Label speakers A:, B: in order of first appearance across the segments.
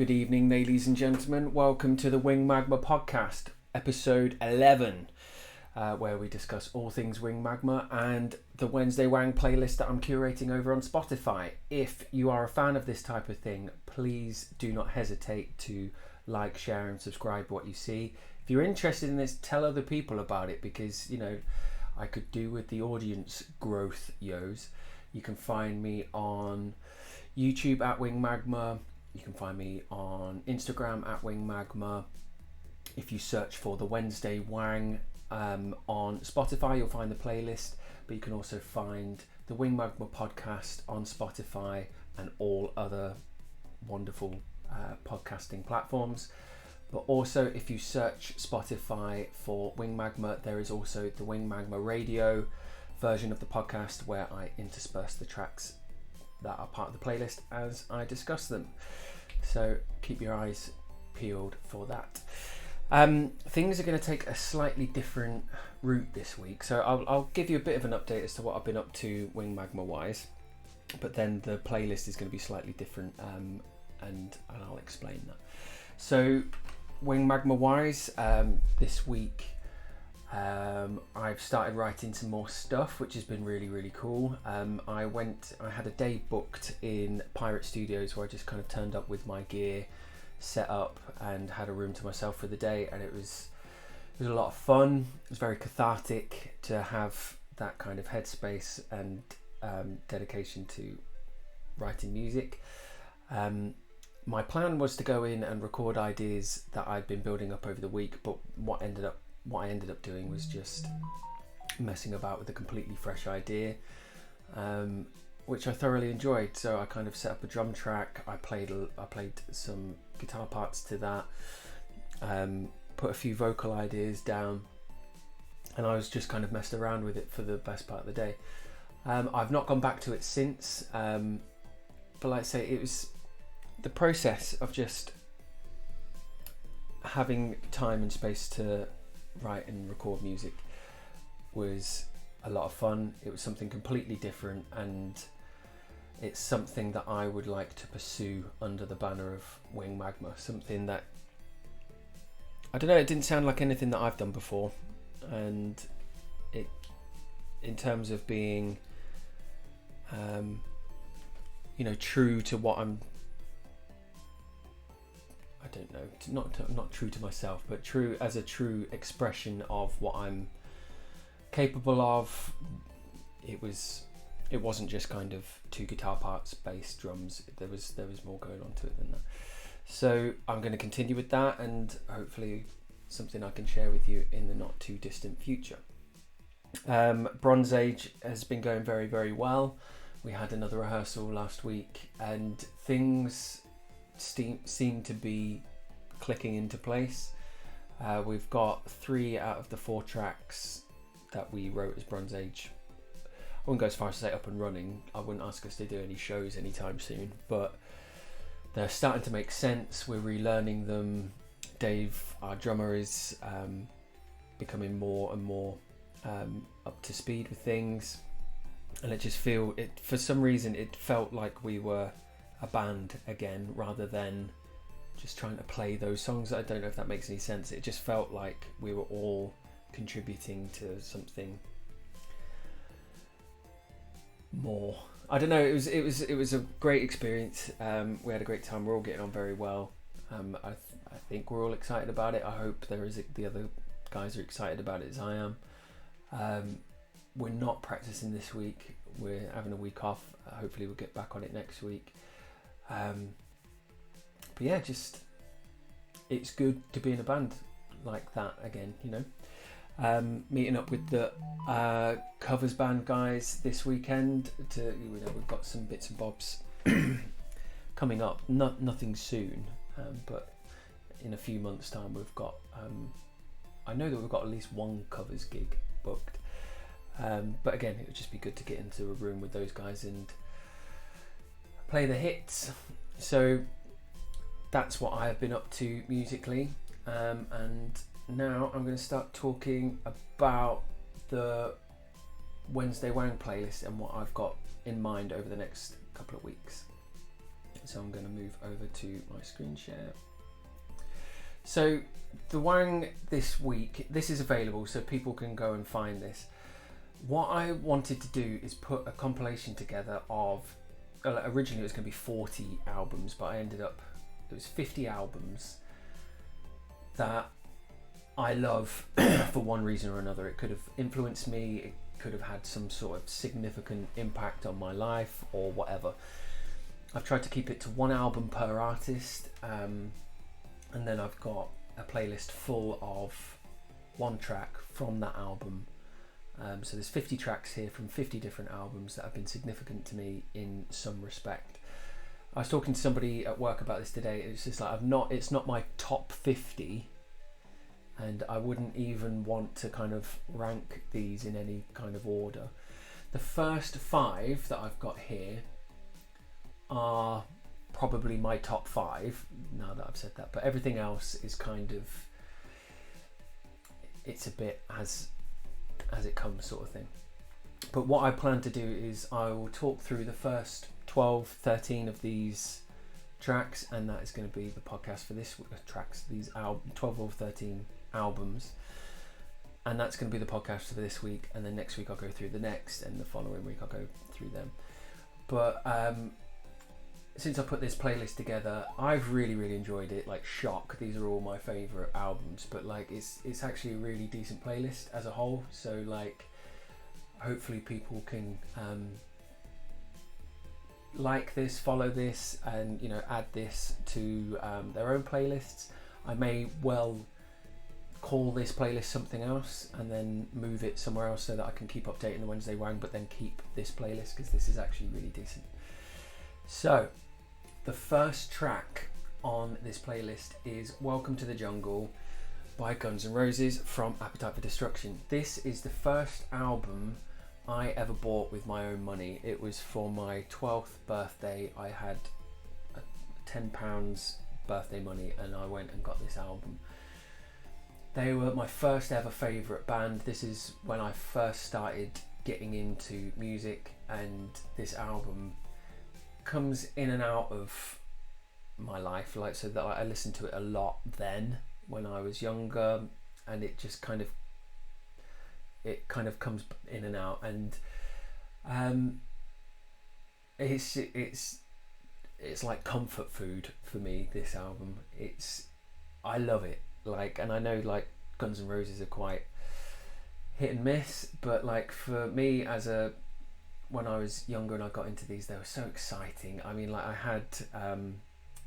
A: Good evening, ladies and gentlemen. Welcome to the Magma podcast, episode 11, where we discuss all things Magma and the Wednesday Wang playlist that I'm curating over on Spotify. If you are a fan of this type of thing, please do not hesitate to like, share and subscribe what you see. If you're interested in this, tell other people about it because, I could do with the audience growth, yos. You can find me on YouTube at Magma. You can find me on Instagram at Magma. If you search for the Wednesday Wang on Spotify, you'll find the playlist. But you can also find the Magma podcast on Spotify and all other wonderful podcasting platforms. But also, if you search Spotify for Magma, there is also the Magma radio version of the podcast where I intersperse the tracks that are part of the playlist as I discuss them. So keep your eyes peeled for that. Things are going to take a slightly different route this week. So I'll give you a bit of an update as to what I've been up to Magma wise, but then the playlist is going to be slightly different and I'll explain that. So Magma wise, this week I've started writing some more stuff, which has been really, really cool. I had a day booked in Pirate Studios where I just kind of turned up with my gear set up and had a room to myself for the day, and it was a lot of fun. It was very cathartic to have that kind of headspace and dedication to writing music. My plan was to go in and record ideas that I'd been building up over the week, but what I ended up doing was just messing about with a completely fresh idea, which I thoroughly enjoyed. So I kind of set up a drum track. I played some guitar parts to that, put a few vocal ideas down, and I was just kind of messed around with it for the best part of the day. I've not gone back to it since, but like I say, it was the process of just having time and space to write and record music was a lot of fun. It was something completely different, and it's something that I would like to pursue under the banner of Magma. Something that, I don't know, it didn't sound like anything that I've done before, and it, in terms of being true to what I'm, I don't know, not true to myself, but true as a true expression of what I'm capable of. It wasn't just kind of two guitar parts, bass, drums. There was more going on to it than that. So I'm going to continue with that, and hopefully something I can share with you in the not too distant future. Bronze Age has been going very, very well. We had another rehearsal last week, and things seem to be clicking into place. We've got 3 out of the 4 tracks that we wrote as Bronze Age. I wouldn't go as far as to say up and running. I wouldn't ask us to do any shows anytime soon, but they're starting to make sense. We're relearning them. Dave, our drummer, is becoming more and more up to speed with things, and for some reason it felt like we were a band again rather than just trying to play those songs. I don't know if that makes any sense. It just felt like we were all contributing to something more. I don't know, it was a great experience. We had a great time. We're all getting on very well. I think we're all excited about it. I hope the other guys are excited about it as I am. We're not practicing this week. We're having a week off. Hopefully we'll get back on it next week. But yeah, just it's good to be in a band like that again, meeting up with the covers band guys this weekend. We've got some bits and bobs coming up. Nothing soon, but in a few months' time we've got. I know that we've got at least one covers gig booked. But again, it would just be good to get into a room with those guys and play the hits. So that's what I have been up to musically, and now I'm going to start talking about the Wednesday Wang playlist and what I've got in mind over the next couple of weeks. So I'm going to move over to my screen share. So the Wang this week, this is available so people can go and find this. What I wanted to do is put a compilation together of, originally it was going to be 40 albums, but I ended up, it was 50 albums that I love for one reason or another. It could have influenced me, it could have had some sort of significant impact on my life or whatever. I've tried to keep it to one album per artist, and then I've got a playlist full of one track from that album. So there's 50 tracks here from 50 different albums that have been significant to me in some respect. I was talking to somebody at work about this today. It's just like it's not my top 50, and I wouldn't even want to kind of rank these in any kind of order. The first 5 that I've got here are probably my top 5 now that I've said that, but everything else is kind of, it's a bit as it comes sort of thing. But what I plan to do is I will talk through the first 12, 13 of these tracks, and that is going to be the podcast for this tracks, these 12 or 13 albums, and that's going to be the podcast for this week, and then next week I'll go through the next, and the following week I'll go through them. But since I put this playlist together, I've really enjoyed it. Like, shock, these are all my favourite albums, but like it's actually a really decent playlist as a whole, so like hopefully people can like this, follow this, and add this to their own playlists. I may well call this playlist something else and then move it somewhere else so that I can keep updating the Wednesday Wang, but then keep this playlist because this is actually really decent. So the first track on this playlist is Welcome to the Jungle by Guns N' Roses from Appetite for Destruction. This is the first album I ever bought with my own money. It was for my 12th birthday. I had £10 birthday money and I went and got this album. They were my first ever favourite band. This is when I first started getting into music, and this album comes in and out of my life, like, so that I listened to it a lot then when I was younger, and it just kind of comes in and out, and it's like comfort food for me, this album. I love it, like, and I know like Guns N' Roses are quite hit and miss, but like for me when I was younger and I got into these, they were so exciting. I mean, like, I had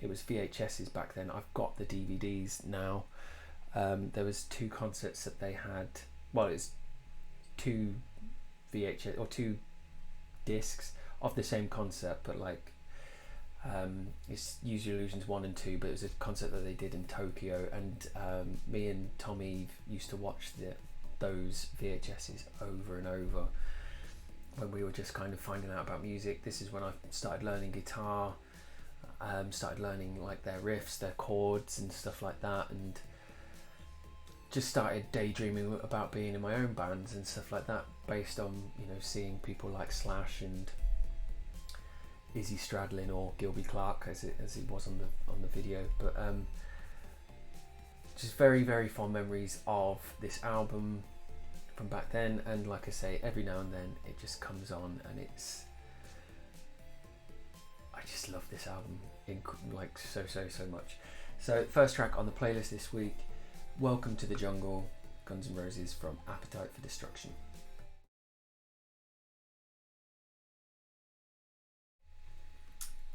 A: it was VHSs back then. I've got the DVDs now. There was 2 concerts that they had. Well, it's 2 VHS or 2 discs of the same concert, but like it's Use Your Illusions 1 and 2, but it was a concert that they did in Tokyo, and me and Tommy used to watch those VHSs over and over when we were just kind of finding out about music. This is when I started learning guitar, started learning like their riffs, their chords and stuff like that, and just started daydreaming about being in my own bands and stuff like that, based on seeing people like Slash and Izzy Stradlin or Gilby Clarke as it was on the video. But just very fond memories of this album from back then, and like I say, every now and then it just comes on, and I just love this album like so much. So first track on the playlist this week, Welcome to the Jungle, Guns N' Roses from Appetite for Destruction.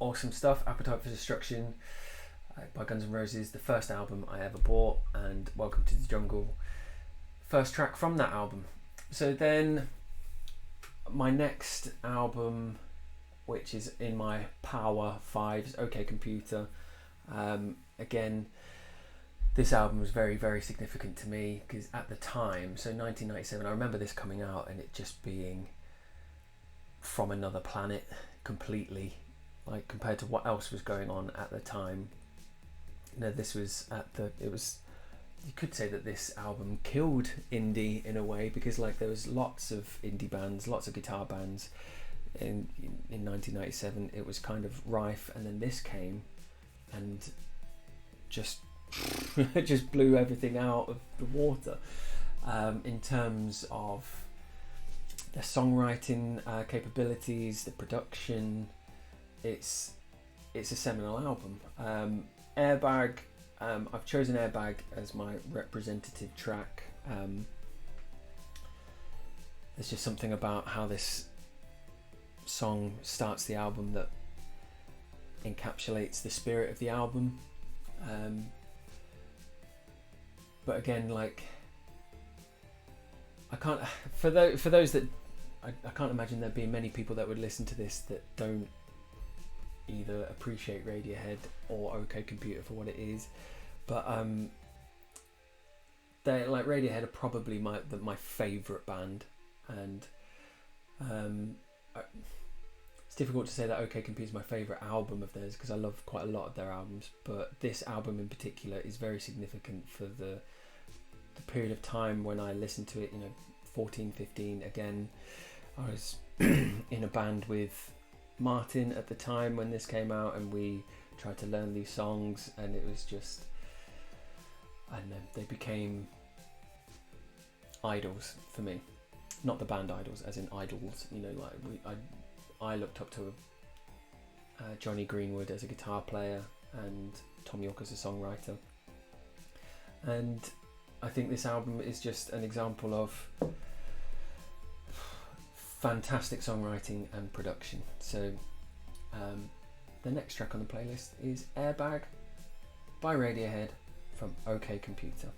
A: Awesome stuff. Appetite for Destruction by Guns N' Roses, the first album I ever bought, and Welcome to the Jungle, first track from that album. So then my next album, which is in my Power 5's OK Computer, again, this album was very significant to me because at the time, so 1997, I remember this coming out and it just being from another planet completely, like compared to what else was going on at the time. This was you could say that this album killed indie in a way, because like there was lots of indie bands, lots of guitar bands. in 1997, it was kind of rife, and then this came and just just blew everything out of the water in terms of their songwriting capabilities, the production. It's a seminal album. Airbag, I've chosen Airbag as my representative track. There's just something about how this song starts the album that encapsulates the spirit of the album. But again, like, I can't, for those that, I can't imagine there being many people that would listen to this that don't either appreciate Radiohead or OK Computer for what it is. But they, like, Radiohead are probably my favourite band, and it's difficult to say that OK Computer is my favourite album of theirs, because I love quite a lot of their albums, but this album in particular is very significant for the period of time when I listened to it, 14, 15. Again, I was in a band with Martin at the time when this came out, and we tried to learn these songs, and it was just, I don't know, they became idols for me. Not the band Idols, as in idols, I looked up to Johnny Greenwood as a guitar player and Tom York as a songwriter, and I think this album is just an example of fantastic songwriting and production. So the next track on the playlist is Airbag by Radiohead from OK Computer.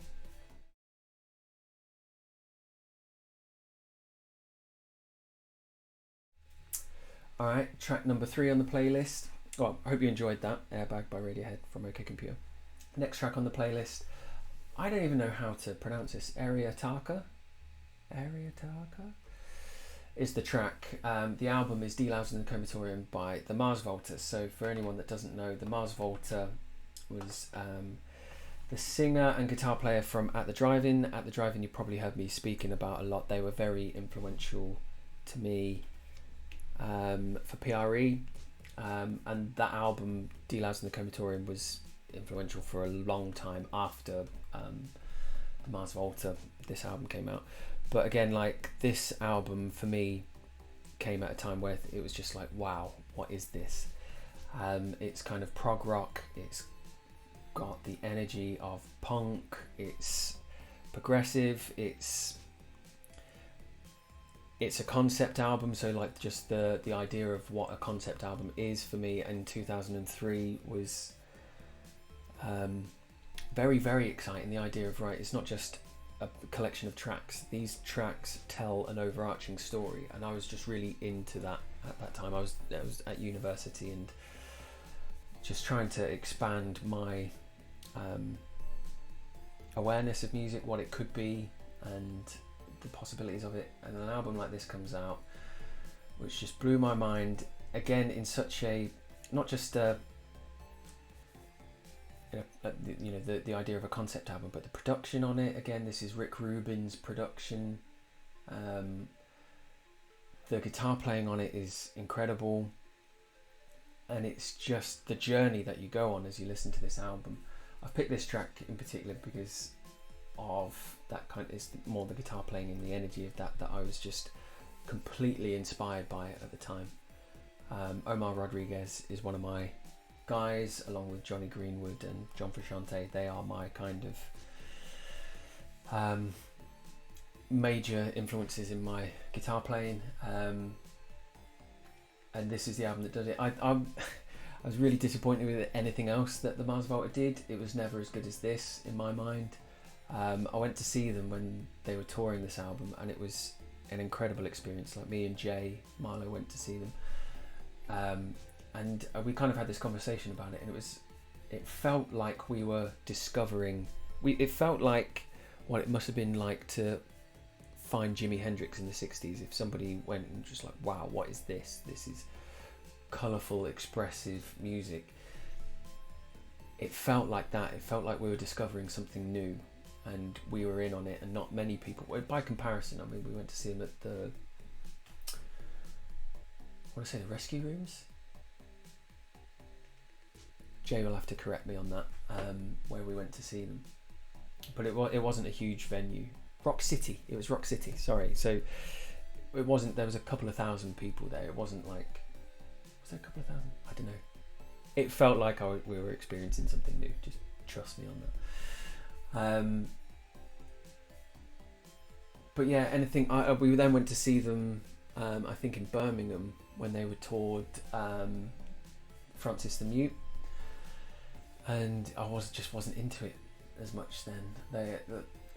A: Alright, track number 3 on the playlist. Well, I hope you enjoyed that, Airbag by Radiohead from OK Computer. Next track on the playlist, I don't even know how to pronounce this. Ariataka is the track. The album is D Loud in the Comatorium by the Mars Volta. So for anyone that doesn't know, the Mars Volta was the singer and guitar player from At the Drive-In. At the Drive-In, you probably heard me speaking about a lot. They were very influential to me for PRE, and that album, D Loud in the Comatorium, was influential for a long time after the Mars Volta, this album came out. But again, like, this album for me came at a time where it was just like, wow, what is this? It's kind of prog rock, it's got the energy of punk, it's progressive, it's a concept album. So like, just the idea of what a concept album is for me in 2003 was very, very exciting. The idea of, right, it's not just a collection of tracks, these tracks tell an overarching story, and I was just really into that at that time. I was at university and just trying to expand my awareness of music, what it could be and the possibilities of it, and an album like this comes out which just blew my mind, again, in such a, not just the idea of a concept album, but the production on it. Again, this is Rick Rubin's production. The guitar playing on it is incredible, and it's just the journey that you go on as you listen to this album. I've picked this track in particular because of that kind of, it's more the guitar playing and the energy of that I was just completely inspired by at the time. Omar Rodriguez is one of my guys, along with Johnny Greenwood and John Frusciante. They are my kind of major influences in my guitar playing, and this is the album that does it. I was really disappointed with anything else that the Mars Volta did. It was never as good as this in my mind. I went to see them when they were touring this album, and it was an incredible experience. Like, me and Jay Marlowe went to see them, and we kind of had this conversation about it, and it felt like we were discovering, it felt like what it must have been like to find Jimi Hendrix in the 60s. If somebody went and just like, wow, what is this? This is colourful, expressive music. It felt like that. It felt like we were discovering something new, and we were in on it, and not many people. By comparison, I mean, we went to see them at the, want to say the Rescue Rooms. Jay will have to correct me on that, where we went to see them. But it wasn't a huge venue. Rock City. It was Rock City, sorry. So it wasn't, there was a couple of thousand people there. It wasn't like, was there a couple of thousand? I don't know. It felt like we were experiencing something new. Just trust me on that. But yeah, anything. We then went to see them, I think in Birmingham, when they were toured Francis the Mute. And I just wasn't into it as much then.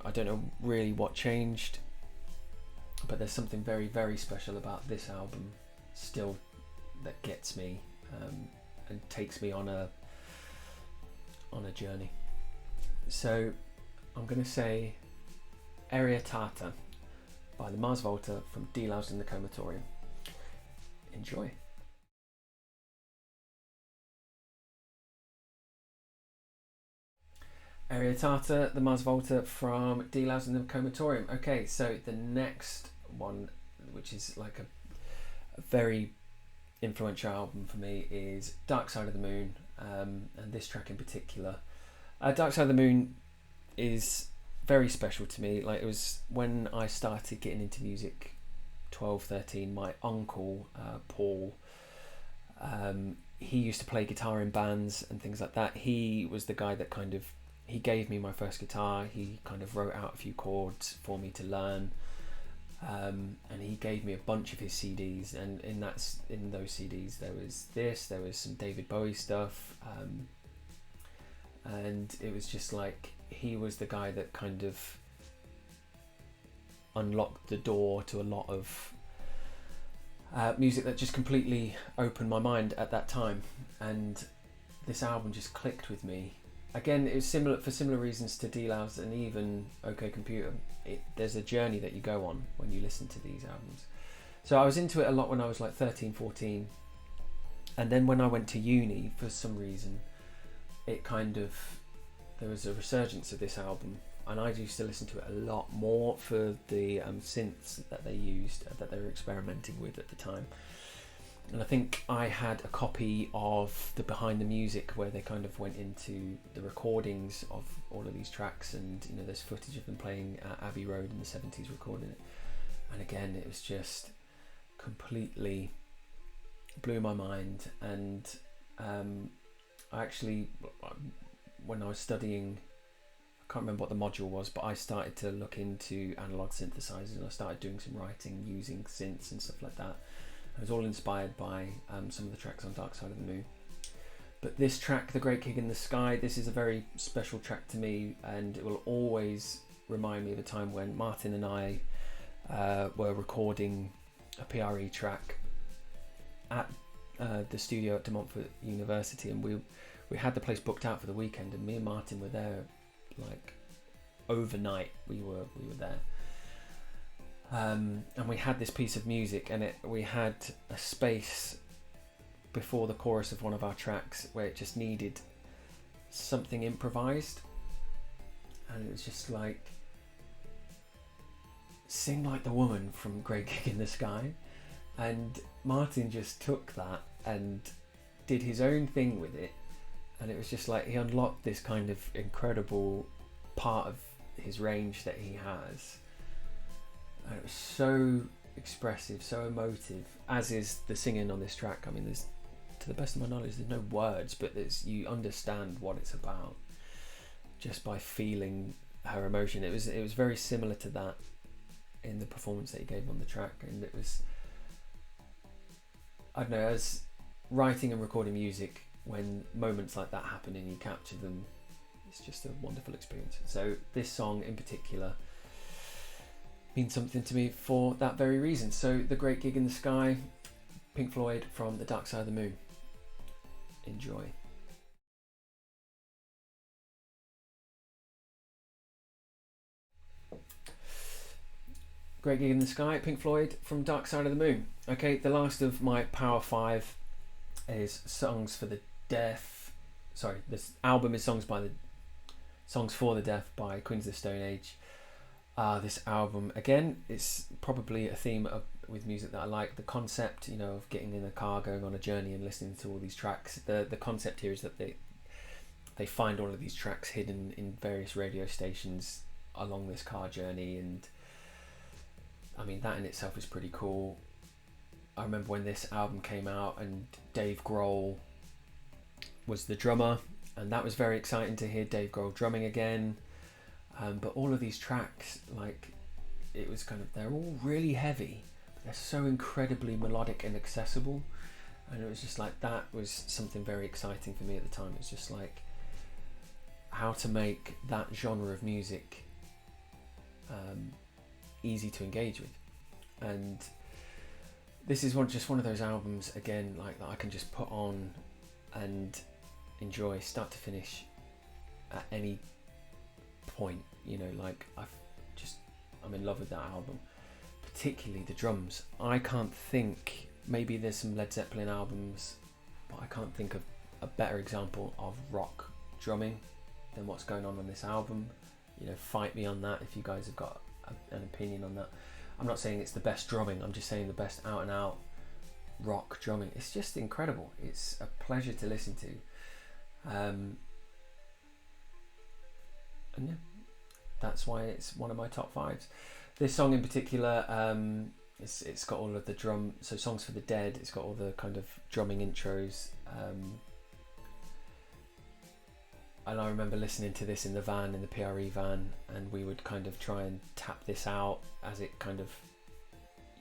A: I don't know really what changed, but there's something very, very special about this album still that gets me and takes me on a journey. So I'm going to say Area Tata by the Mars Volta from D-Loused in the Comatorium. Enjoy. Area Tata, the Mars Volta from D-Loused in the Comatorium. Okay, so the next one, which is like a very influential album for me, is Dark Side of the Moon, and this track in particular. Dark Side of the Moon is very special to me. Like, it was when I started getting into music, 12, 13, my uncle, Paul, he used to play guitar in bands and things like that. He was the guy that he gave me my first guitar. He kind of wrote out a few chords for me to learn, and he gave me a bunch of his CDs. And in those CDs, there was some David Bowie stuff, and it was just like he was the guy that kind of unlocked the door to a lot of music that just completely opened my mind at that time. And this album just clicked with me. Again, it was similar reasons to D-Loused and even OK Computer. There's a journey that you go on when you listen to these albums. So I was into it a lot when I was like 13, 14. And then when I went to uni, for some reason, there was a resurgence of this album. And I used to listen to it a lot more for the synths that they used, that they were experimenting with at the time. And I think I had a copy of the Behind the Music where they kind of went into the recordings of all of these tracks, and there's footage of them playing at Abbey Road in the 70s recording it. And again, it was just completely blew my mind. And I actually, when I was studying, I can't remember what the module was, but I started to look into analog synthesizers, and I started doing some writing using synths and stuff like that. It was all inspired by some of the tracks on Dark Side of the Moon. But this track, The Great Gig in the Sky, this is a very special track to me, and it will always remind me of a time when Martin and I were recording a PRE track at the studio at De Montfort University, and we had the place booked out for the weekend, and me and Martin were there like overnight. We were there. And we had this piece of music, and we had a space before the chorus of one of our tracks where it just needed something improvised, and it was just like, sing like the woman from Great Gig in the Sky. And Martin just took that and did his own thing with it, and it was just like he unlocked this kind of incredible part of his range that he has. And it was so expressive, so emotive, as is the singing on this track. I mean, there's, to the best of my knowledge, there's no words, but you understand what it's about just by feeling her emotion. It was very similar to that in the performance that he gave on the track, and it was, I don't know, as writing and recording music, when moments like that happen and you capture them, it's just a wonderful experience. So this song in particular means something to me for that very reason. So The Great Gig in the Sky, Pink Floyd from The Dark Side of the Moon. Enjoy. Great Gig in the Sky, Pink Floyd from Dark Side of the Moon. Okay, the last of my Power 5 is Songs for the Deaf. Sorry, this album is Songs for the Deaf by Queens of the Stone Age. This album, again, it's probably a theme of with music that I like. The concept, you know, of getting in a car, going on a journey, and listening to all these tracks. The concept here is that they find all of these tracks hidden in various radio stations along this car journey, and I mean, that in itself is pretty cool. I remember when this album came out and Dave Grohl was the drummer, and that was very exciting to hear Dave Grohl drumming again. But all of these tracks, like, it was kind of, they're all really heavy, but they're so incredibly melodic and accessible, and it was just like, that was something very exciting for me at the time. It's just like how to make that genre of music easy to engage with. And this is just one of those albums, again, like, that I can just put on and enjoy start to finish at any point, you know. Like, I'm in love with that album, particularly the drums. I can't think, maybe there's some Led Zeppelin albums, but I can't think of a better example of rock drumming than what's going on this album. You know, fight me on that if you guys have got an opinion on that. I'm not saying it's the best drumming, I'm just saying the best out and out rock drumming. It's just incredible. It's a pleasure to listen to. And yeah, that's why it's one of my top fives. This song in particular, it's got all of the drum, so Songs for the Dead, it's got all the kind of drumming intros. And I remember listening to this in the van, in the PRE van, and we would kind of try and tap this out as it kind of,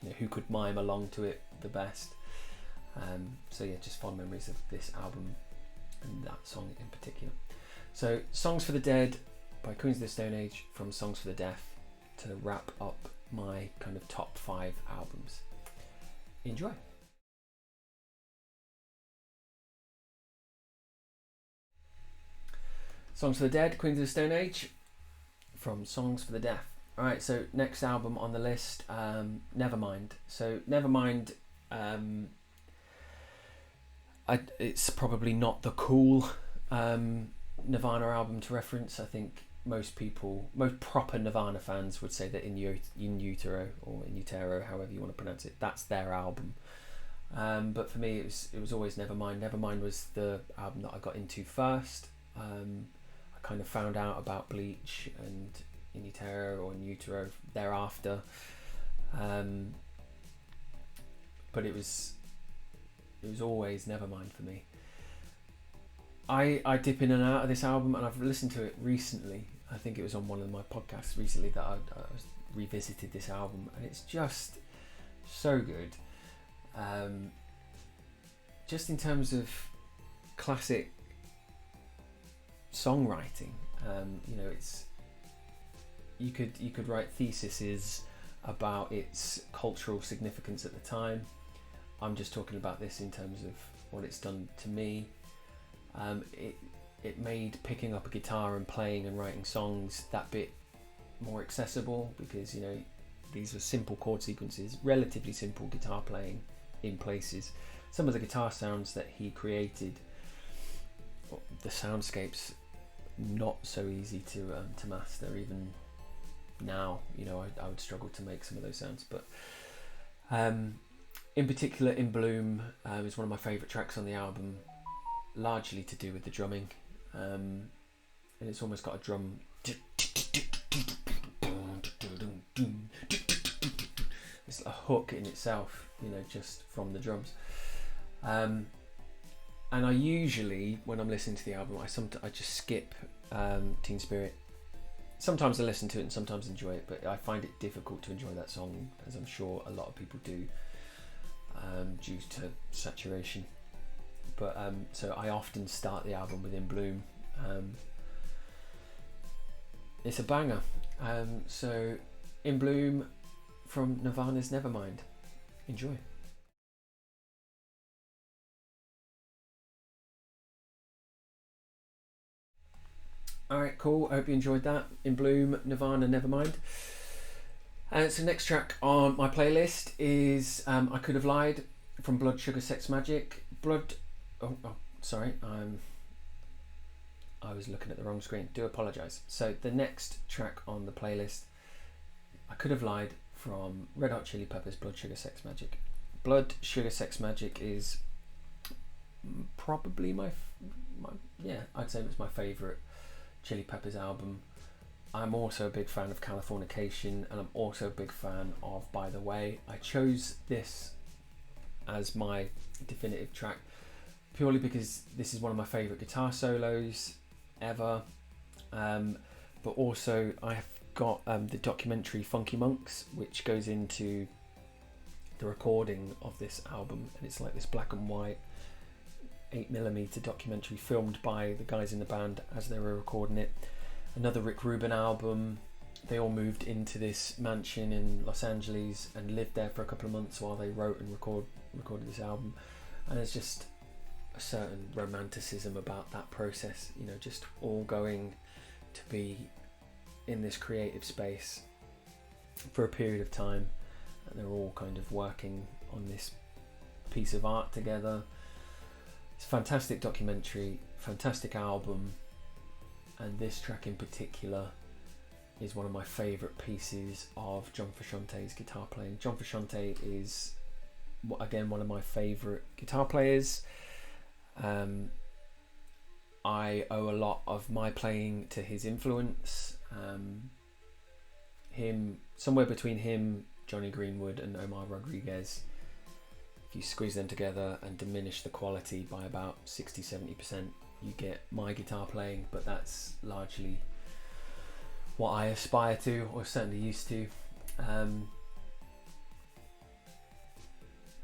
A: you know, who could mime along to it the best. So yeah, just fond memories of this album and that song in particular. So Songs for the Dead by Queens of the Stone Age from Songs for the Deaf, to wrap up my kind of top 5 albums. Enjoy. Songs for the Dead, Queens of the Stone Age from Songs for the Deaf. Alright, so next album on the list, Nevermind. So Nevermind, it's probably not the cool Nirvana album to reference. I think most proper Nirvana fans would say that In Utero, or In Utero, however you want to pronounce it, that's their album. But for me, it was always Nevermind. Nevermind was the album that I got into first. I kind of found out about Bleach and In Utero or In Utero thereafter. But it was always Nevermind for me. I dip in and out of this album, and I've listened to it recently. I think it was on one of my podcasts recently that I revisited this album, and it's just so good. Just in terms of classic songwriting, you know, it's you could write theses about its cultural significance at the time. I'm just talking about this in terms of what it's done to me. It made picking up a guitar and playing and writing songs that bit more accessible, because, you know, these were simple chord sequences, relatively simple guitar playing in places. Some of the guitar sounds that he created, the soundscapes, not so easy to master even now. You know, I would struggle to make some of those sounds, but in particular, In Bloom is one of my favourite tracks on the album, largely to do with the drumming, and it's almost got a drum. It's a hook in itself, you know, just from the drums. And I usually, when I'm listening to the album, I just skip Teen Spirit. Sometimes I listen to it and sometimes enjoy it, but I find it difficult to enjoy that song, as I'm sure a lot of people do, due to saturation. But so I often start the album with In Bloom. It's a banger. So In Bloom from Nirvana's Nevermind. Enjoy. Alright, cool. I hope you enjoyed that. In Bloom, Nirvana, Nevermind. So next track on my playlist is I Could Have Lied from Blood Sugar Sex Magic. Sorry, I was looking at the wrong screen. Do apologise. So the next track on the playlist, I Could Have Lied from Red Hot Chili Peppers, Blood Sugar Sex Magic. Blood Sugar Sex Magic is probably I'd say it's my favourite Chili Peppers album. I'm also a big fan of Californication, and I'm also a big fan of By the Way. I chose this as my definitive track purely because this is one of my favourite guitar solos ever, but also I've got the documentary Funky Monks, which goes into the recording of this album, and it's like this black and white 8mm documentary filmed by the guys in the band as they were recording it. Another Rick Rubin album. They all moved into this mansion in Los Angeles and lived there for a couple of months while they wrote and recorded this album, and there's just a certain romanticism about that process, you know, just all going to be in this creative space for a period of time, and they're all kind of working on this piece of art together. It's a fantastic documentary, fantastic album, and this track in particular is one of my favourite pieces of John Frusciante's guitar playing. John Frusciante is, again, one of my favourite guitar players. I owe a lot of my playing to his influence. Somewhere between him, Johnny Greenwood and Omar Rodriguez, if you squeeze them together and diminish the quality by about 60-70%, you get my guitar playing, but that's largely what I aspire to, or certainly used to.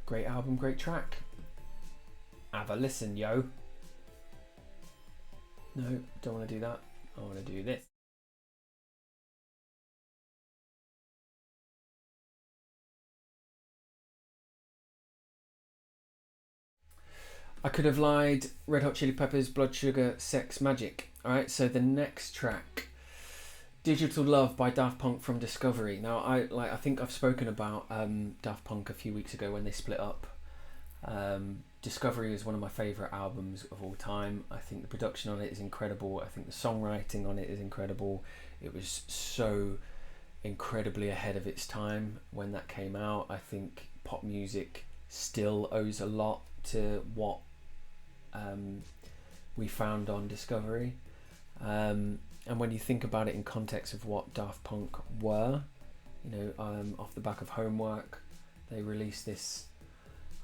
A: Great album, great track. Have a listen, yo. No, don't want to do that. I want to do this. I Could Have Lied, Red Hot Chili Peppers, Blood Sugar Sex Magic. Alright, so the next track, Digital Love by Daft Punk from Discovery. Now, I think I've spoken about Daft Punk a few weeks ago when they split up. Discovery is one of my favourite albums of all time. I think the production on it is incredible. I think the songwriting on it is incredible. It was so incredibly ahead of its time when that came out. I think pop music still owes a lot to what we found on Discovery. And when you think about it in context of what Daft Punk were, you know, off the back of Homework, they released this,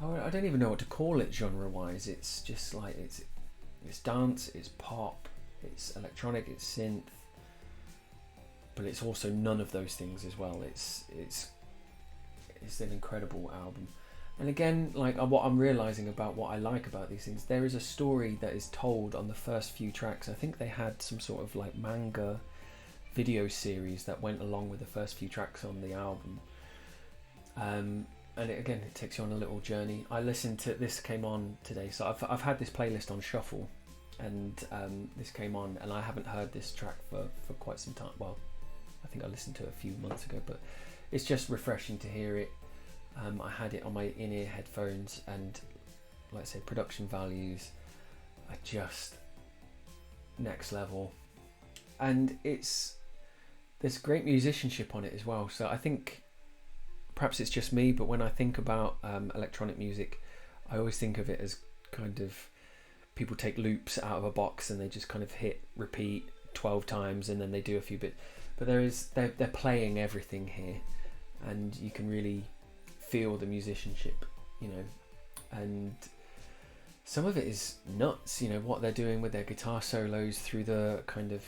A: I don't even know what to call it genre-wise. It's just like, it's dance, it's pop, it's electronic, it's synth, but it's also none of those things as well. It's an incredible album. And again, like what I'm realising about what I like about these things, there is a story that is told on the first few tracks. I think they had some sort of like manga video series that went along with the first few tracks on the album. And it takes you on a little journey. I listened to this, came on today, so I've had this playlist on shuffle, and this came on, and I haven't heard this track for quite some time. Well, I think I listened to it a few months ago, but it's just refreshing to hear it. I had it on my in-ear headphones, and like I say, production values are just next level, and there's great musicianship on it as well. So I think perhaps it's just me, but when I think about electronic music, I always think of it as kind of people take loops out of a box and they just kind of hit repeat 12 times and then they do a few bits, but they're playing everything here, and you can really feel the musicianship, you know, and some of it is nuts, you know, what they're doing with their guitar solos through the kind of,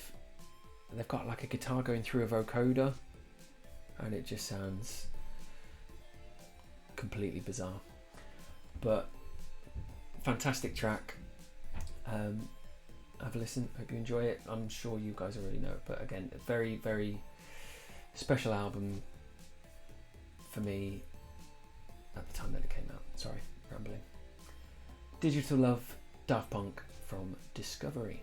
A: they've got like a guitar going through a vocoder, and it just sounds completely bizarre, but fantastic track. Have a listen, hope you enjoy it. I'm sure you guys already know it, but again, a very, very special album for me at the time that it came out. Sorry, rambling. Digital Love, Daft Punk from Discovery.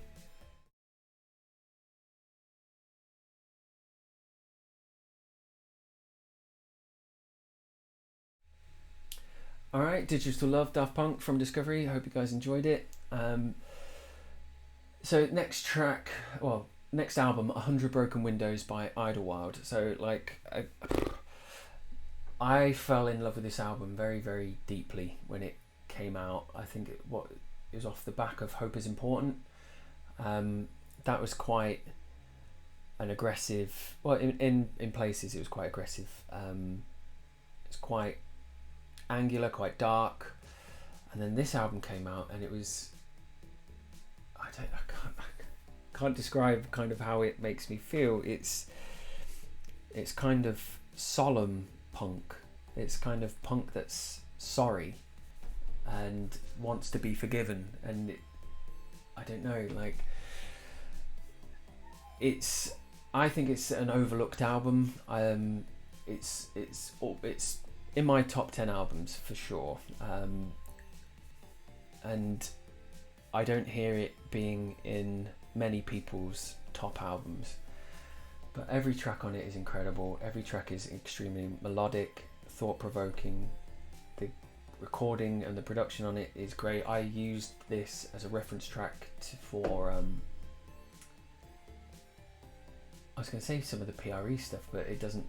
A: Alright, Digital Love, Daft Punk from Discovery. I hope you guys enjoyed it. So next album, 100 Broken Windows by Idlewild. So like, I fell in love with this album very, very deeply when it came out. I think it was off the back of Hope Is Important. That was quite an aggressive, well, in places it was quite aggressive. It's quite angular, quite dark. And then this album came out and it was, I can't describe kind of how it makes me feel. It's kind of solemn punk. It's kind of punk that's sorry and wants to be forgiven. And I don't know, like, I think it's an overlooked album. It's in my top 10 albums for sure. And I don't hear it being in many people's top albums. But every track on it is incredible. Every track is extremely melodic, thought-provoking. The recording and the production on it is great. I used this as a reference track for I was going to say some of the PRE stuff, but I'm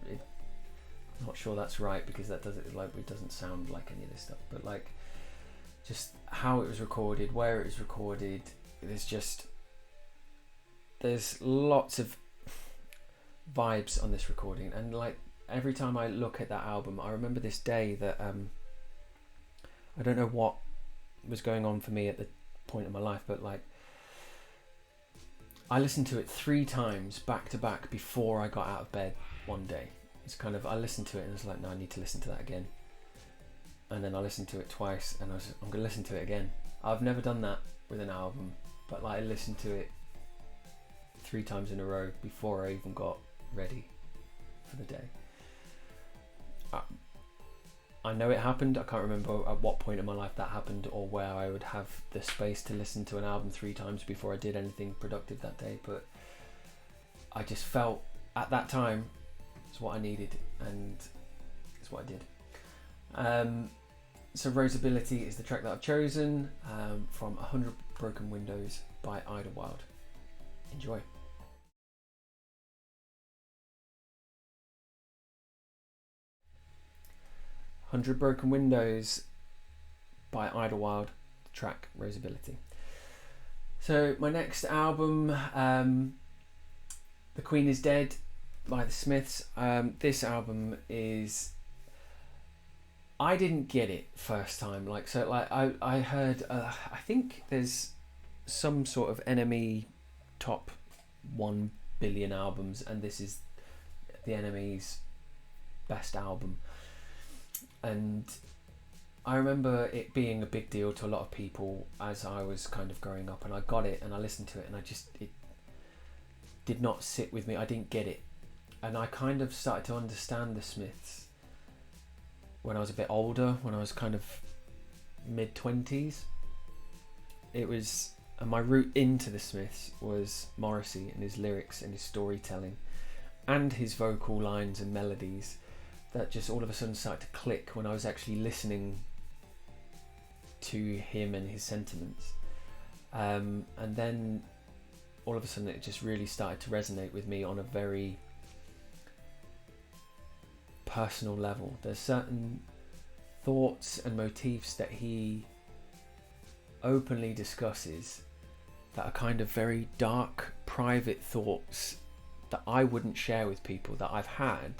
A: not sure that's right, because it doesn't sound like any of this stuff. But like, just how it was recorded, where it was recorded, there's lots of vibes on this recording. And like, every time I look at that album, I remember this day that I don't know what was going on for me at the point in my life, but like, I listened to it 3 times back to back before I got out of bed one day. It's kind of, I listened to it and I was like, no, I need to listen to that again. And then I listened to it twice and I'm going to listen to it again. I've never done that with an album, but like, I listened to it 3 times in a row before I even got ready for the day. I know it happened. I can't remember at what point in my life that happened, or where I would have the space to listen to an album 3 times before I did anything productive that day. But I just felt at that time it's what I needed, and it's what I did. So Roseability is the track that I've chosen, from 100 Broken Windows by Idlewild. Enjoy. 100 Broken Windows by Idlewild, the track Roseability. So my next album, The Queen Is Dead by the Smiths. This album is, I didn't get it first time. Like, so like I heard, I think there's some sort of NME top 1 billion albums, and this is the NME's best album. And I remember it being a big deal to a lot of people as I was kind of growing up, and I got it and I listened to it, and it did not sit with me. I didn't get it. And I kind of started to understand the Smiths when I was a bit older, when I was kind of mid-20s. And my route into the Smiths was Morrissey and his lyrics and his storytelling and his vocal lines and melodies that just all of a sudden started to click when I was actually listening to him and his sentiments. And then all of a sudden it just really started to resonate with me on a very personal level. There's certain thoughts and motifs that he openly discusses that are kind of very dark, private thoughts that I wouldn't share with people, that I've had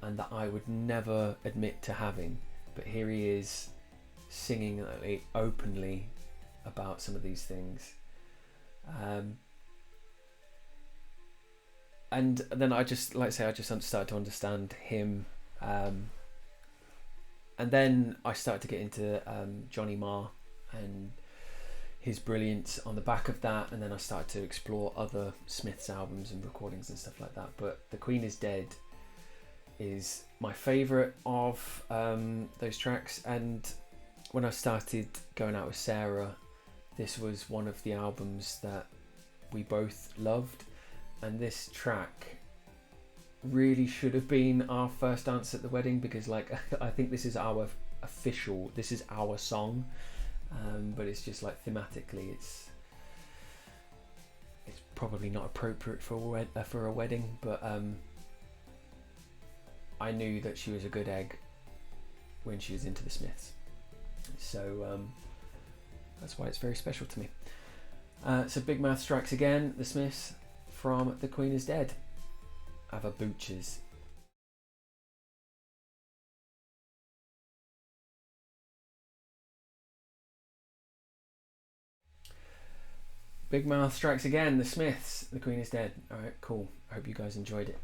A: and that I would never admit to having. But here he is singing openly about some of these things. And then I just started to understand him. And then I started to get into Johnny Marr and his brilliance on the back of that. And then I started to explore other Smiths albums and recordings and stuff like that. But The Queen Is Dead is my favourite of those tracks. And when I started going out with Sarah, this was one of the albums that we both loved. And this track really should have been our first dance at the wedding, because like I think this is our song, but it's just like thematically it's probably not appropriate for a wedding, but I knew that she was a good egg when she was into the Smiths. So that's why it's very special to me. So Big Mouth Strikes Again, the Smiths, from The Queen is Dead. Have a booches. Big Mouth Strikes Again, the Smiths, The Queen is Dead. Alright, cool. I hope you guys enjoyed it.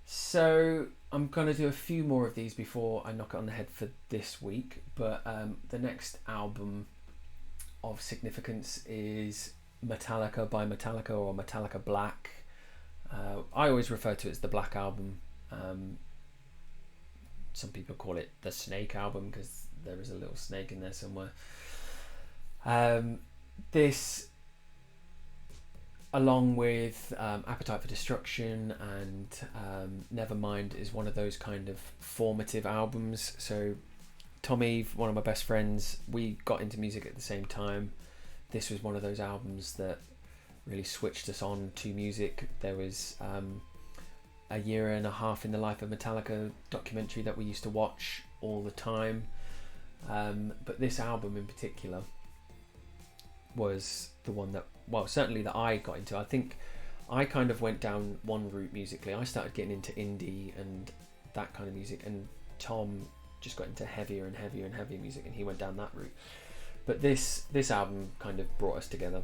A: So I'm going to do a few more of these before I knock it on the head for this week. But the next album of significance is Metallica by Metallica, or Metallica Black. I always refer to it as the Black Album. Some people call it the Snake Album because there is a little snake in there somewhere. This, along with Appetite for Destruction and Nevermind, is one of those kind of formative albums. So Tom Eve, one of my best friends, we got into music at the same time. This was one of those albums that really switched us on to music. There was a year and a half in the life of Metallica documentary that we used to watch all the time. But this album in particular was the one that, well, certainly that I got into. I think I kind of went down one route musically. I started getting into indie and that kind of music, and Tom just got into heavier and heavier and heavier music, and he went down that route. But this album kind of brought us together,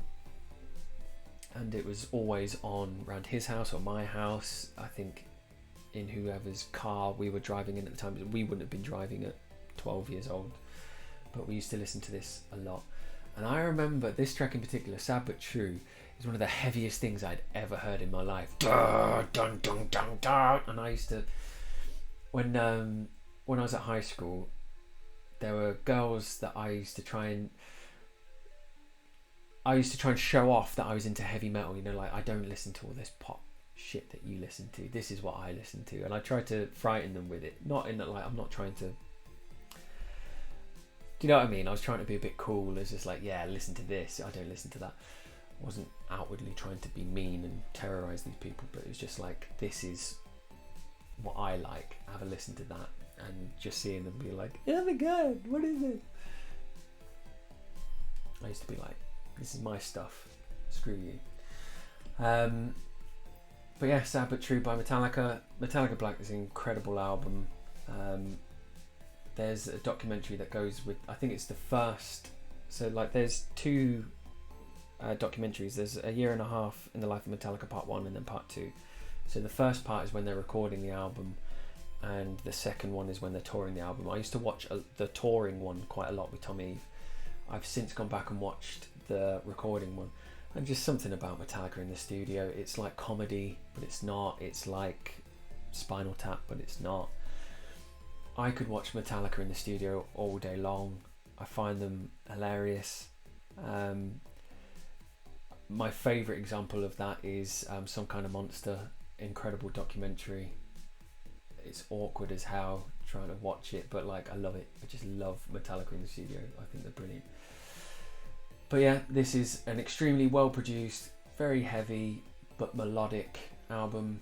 A: and it was always on around his house or my house. I think in whoever's car we were driving in at the time. We wouldn't have been driving at 12 years old, but we used to listen to this a lot. And I remember this track in particular, Sad But True, is one of the heaviest things I'd ever heard in my life. Dun, dun, dun, dun, dun. And I used to, when I was at high school, there were girls that I used to try and show off that I was into heavy metal. You know, like, I don't listen to all this pop shit that you listen to. This is what I listen to. And I tried to frighten them with it. Not in that, like, I'm not trying to... Do you know what I mean? I was trying to be a bit cool. It's just like, yeah, listen to this. I don't listen to that. I wasn't outwardly trying to be mean and terrorise these people, but it was just like, this is what I like. Have a listen to that. And just seeing them be like, oh my god, what is it? I used to be like, this is my stuff. Screw you. But yeah, Sad But True by Metallica. Metallica Black is an incredible album. There's a documentary that goes with, I think it's the first, so like there's two documentaries. There's a year and a half in the life of Metallica part 1 and then part 2. So the first part is when they're recording the album, and the second one is when they're touring the album. I used to watch the touring one quite a lot with Tom Eve. I've since gone back and watched the recording one, and just something about Metallica in the studio. It's like comedy, but it's not. It's like Spinal Tap, but it's not. I could watch Metallica in the studio all day long. I find them hilarious. My favourite example of that is Some Kind of Monster. Incredible documentary. It's awkward as hell trying to watch it, but like, I love it. I just love Metallica in the studio. I think they're brilliant. But yeah, this is an extremely well produced, very heavy but melodic album.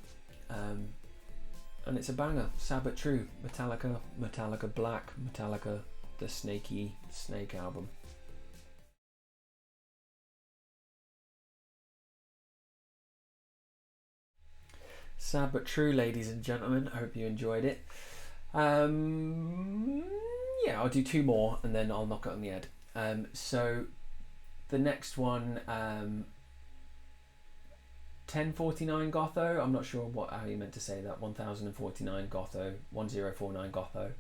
A: And it's a banger. Sad But True. Metallica, Metallica Black, Metallica, the Snake album. Sad But True, ladies and gentlemen. I hope you enjoyed it. Yeah, I'll do two more and then I'll knock it on the head. So the next one, 1049 Gotho. I'm not sure how you meant to say that. 1049 Gotho, 1049 Gotho.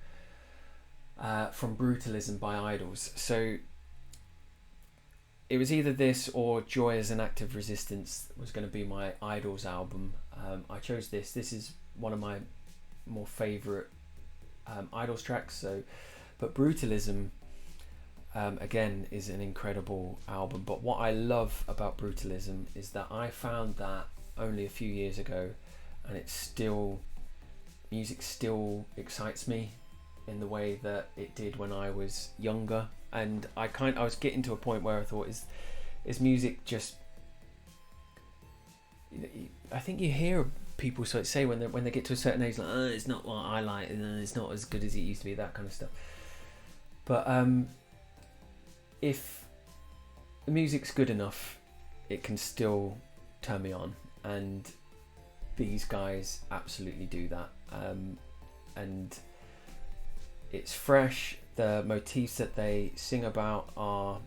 A: From Brutalism by Idols. So it was either this or Joy as an Act of Resistance was going to be my Idols album. I chose this. This is one of my more favourite Idols tracks. But Brutalism, again, is an incredible album. But what I love about Brutalism is that I found that only a few years ago, and music still excites me in the way that it did when I was younger. And I was getting to a point where I thought, is music just... I think you hear people sort of say when they get to a certain age, like, oh, it's not what I like, and it's not as good as it used to be, that kind of stuff. But if the music's good enough, it can still turn me on, and these guys absolutely do that. And it's fresh. The motifs that they sing about are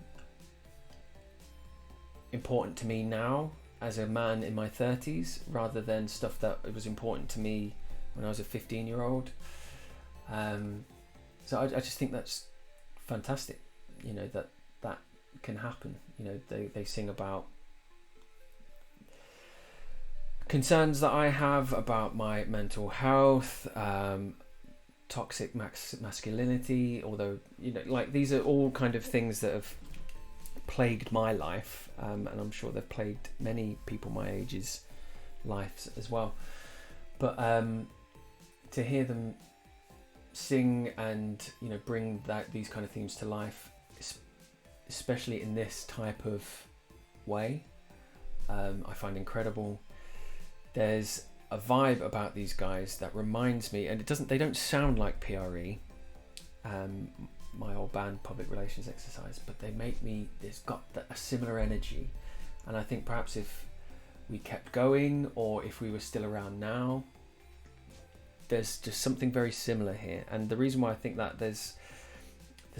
A: important to me now as a man in my 30s, rather than stuff that was important to me when I was a 15-year-old. So I just think that's fantastic, you know, that can happen. You know, they sing about concerns that I have about my mental health, toxic masculinity, although, you know, like, these are all kind of things that have plagued my life, and I'm sure they've plagued many people my age's lives as well. But to hear them sing and, you know, bring these kind of themes to life, especially in this type of way, I find incredible. There's a vibe about these guys that reminds me, and they don't sound like PRE, my old band, Public Relations Exercise, but it's got a similar energy. And I think perhaps if we kept going, or if we were still around now, there's just something very similar here. And the reason why I think that, there's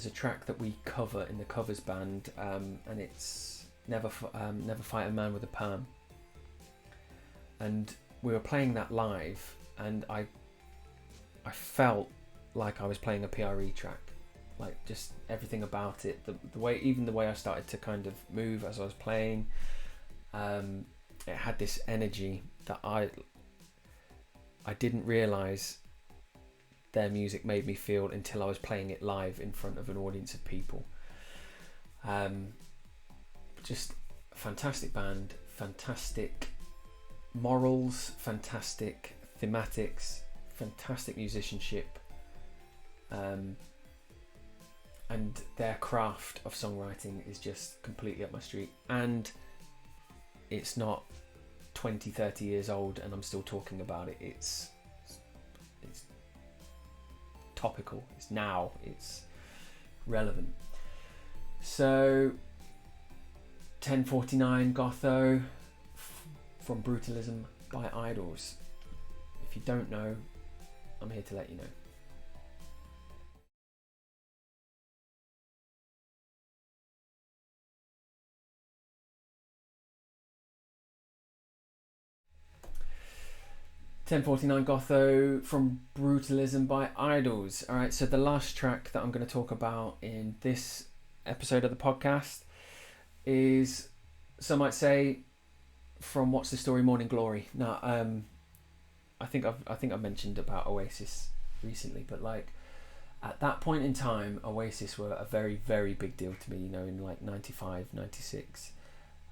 A: a track that we cover in the covers band, and it's Never Fight a Man with a Perm. And we were playing that live, and I felt like I was playing a PRE track, like, just everything about it, the way I started to kind of move as I was playing, it had this energy that I didn't realise their music made me feel until I was playing it live in front of an audience of people. Just a fantastic band, fantastic morals, fantastic thematics, fantastic musicianship, and their craft of songwriting is just completely up my street. And it's not 20-30 years old and I'm still talking about it. It's topical, it's now, it's relevant. So 1049 Gotho from Brutalism by Idols. If you don't know, I'm here to let you know. "1049 Gotho" from Brutalism by Idols. Alright, so the last track that I'm going to talk about in this episode of the podcast is, some might say, from What's the Story, Morning Glory. Now, I think I've mentioned about Oasis recently, but like, at that point in time, Oasis were a very, very big deal to me, you know, in like 95, 96.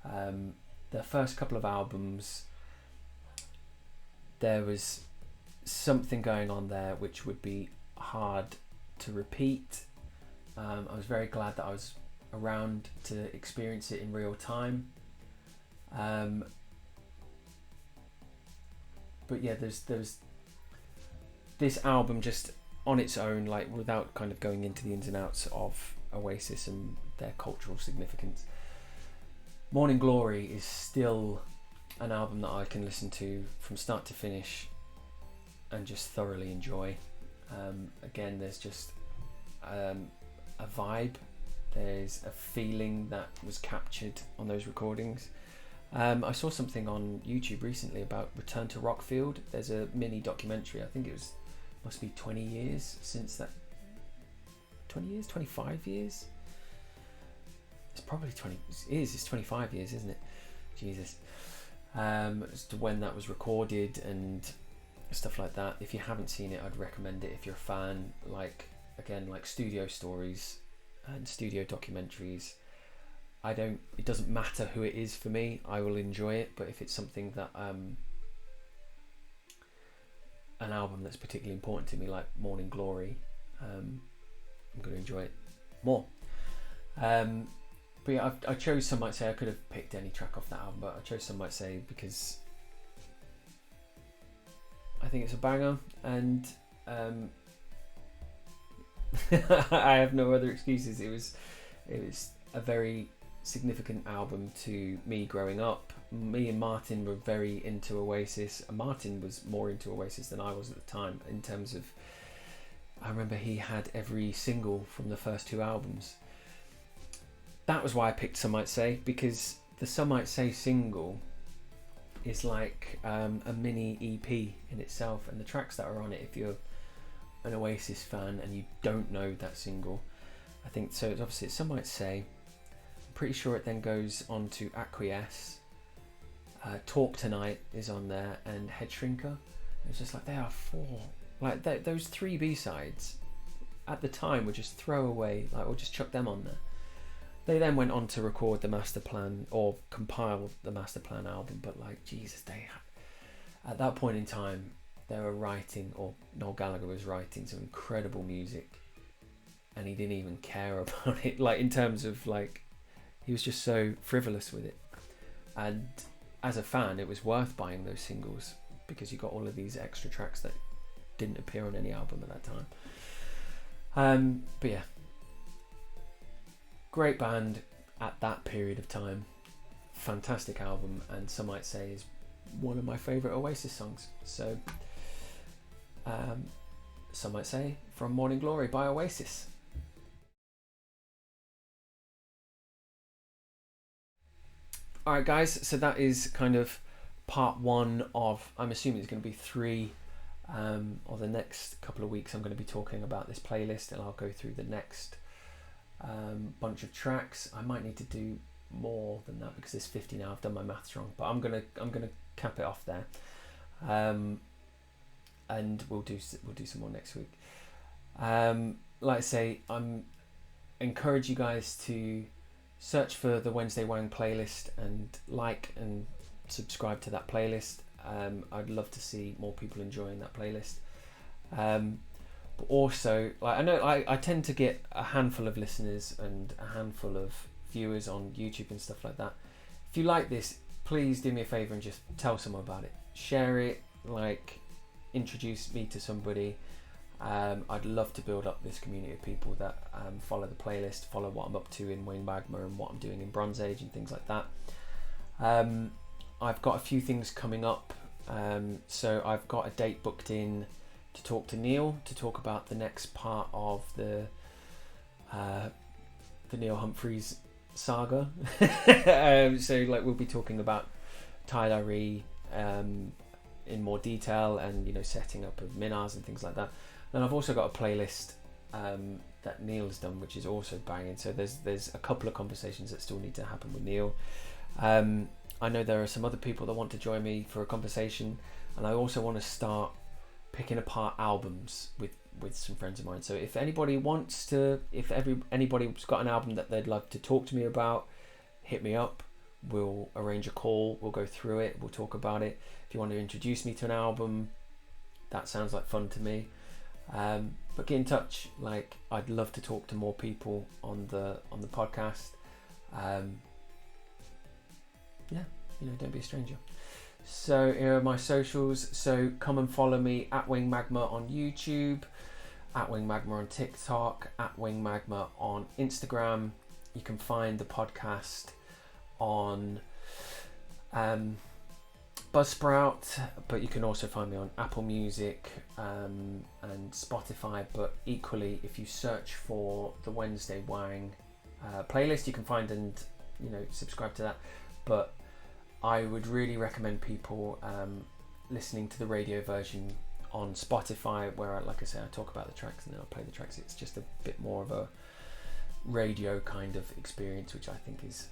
A: Their first couple of albums, there was something going on there which would be hard to repeat. I was very glad that I was around to experience it in real time. But yeah, there's this album just on its own, like, without kind of going into the ins and outs of Oasis and their cultural significance. Morning Glory is still an album that I can listen to from start to finish and just thoroughly enjoy. Again, there's just a vibe, there's a feeling that was captured on those recordings. I saw something on YouTube recently about Return to Rockfield. There's a mini documentary. I think must be 20 years since that. 20 years? 25 years? It's probably 20. It's 25 years, isn't it? Jesus. As to when that was recorded and stuff like that. If you haven't seen it, I'd recommend it if you're a fan. Like, again, like studio stories and studio documentaries. It doesn't matter who it is for me, I will enjoy it, but if it's something that an album that's particularly important to me, like Morning Glory, I'm going to enjoy it more. But yeah, I chose, some might say I could have picked any track off that album, but I chose Some Might Say because I think it's a banger, and I have no other excuses. It was a very significant album to me growing up. Me and Martin were very into Oasis. Martin was more into Oasis than I was at the time, in terms of, I remember he had every single from the first 2 albums. That was why I picked Some Might Say, because the Some Might Say single is like a mini EP in itself, and the tracks that are on it, if you're an Oasis fan and you don't know that single, I think so. It's obviously Some Might Say. I'm pretty sure it then goes on to Acquiesce. Talk Tonight is on there, and Head Shrinker. It's just like, they are 4. Like those 3 B-sides at the time were just throwaway, like, or just chuck them on there. They then went on to record the Master Plan, or compile the Master Plan album, but like, Jesus, at that point in time, they were writing, or Noel Gallagher was writing some incredible music, and he didn't even care about it, like, in terms of, like, he was just so frivolous with it. And as a fan, it was worth buying those singles, because you got all of these extra tracks that didn't appear on any album at that time. But yeah, great band at that period of time, fantastic album, and Some Might Say is one of my favourite Oasis songs. So Some Might Say from Morning Glory by Oasis. Alright guys, so that is kind of part 1 of, I'm assuming it's going to be 3, or the next couple of weeks I'm going to be talking about this playlist, and I'll go through the next bunch of tracks. I might need to do more than that because there's 50 now. I've done my maths wrong, but I'm gonna cap it off there, and we'll do some more next week. Like I say, I'm encourage you guys to search for the Wednesday Wang playlist and like and subscribe to that playlist. I'd love to see more people enjoying that playlist. But also, like, I know I tend to get a handful of listeners and a handful of viewers on YouTube and stuff like that. If you like this, please do me a favour and just tell someone about it. Share it, like, introduce me to somebody. I'd love to build up this community of people that follow the playlist, follow what I'm up to in Wing Magma and what I'm doing in Bronze Age and things like that. I've got a few things coming up. So I've got a date booked in to talk to Neil, to talk about the next part of the Neil Humphreys saga. So like, we'll be talking about tie-dye in more detail, and, you know, setting up of Minars and things like that. And I've also got a playlist that Neil's done, which is also banging. So there's a couple of conversations that still need to happen with Neil. I know there are some other people that want to join me for a conversation, and I also want to start picking apart albums with some friends of mine. So if anybody wants to, anybody's got an album that they'd love to talk to me about, hit me up. We'll arrange a call, we'll go through it, we'll talk about it. If you want to introduce me to an album, that sounds like fun to me. But get in touch. Like, I'd love to talk to more people on the podcast. Yeah, you know, don't be a stranger. So here are my socials. So come and follow me at Wing Magma on YouTube, at Wing Magma on TikTok, at Wing Magma on Instagram. You can find the podcast on Buzzsprout, but you can also find me on Apple Music and Spotify. But equally, if you search for the Wednesday Wang playlist, you can find and, you know, subscribe to that. But I would really recommend people listening to the radio version on Spotify, where, like I say, I talk about the tracks and then I'll play the tracks. It's just a bit more of a radio kind of experience, which I think is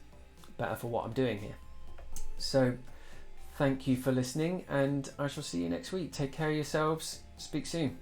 A: better for what I'm doing here. So thank you for listening, and I shall see you next week. Take care of yourselves. Speak soon.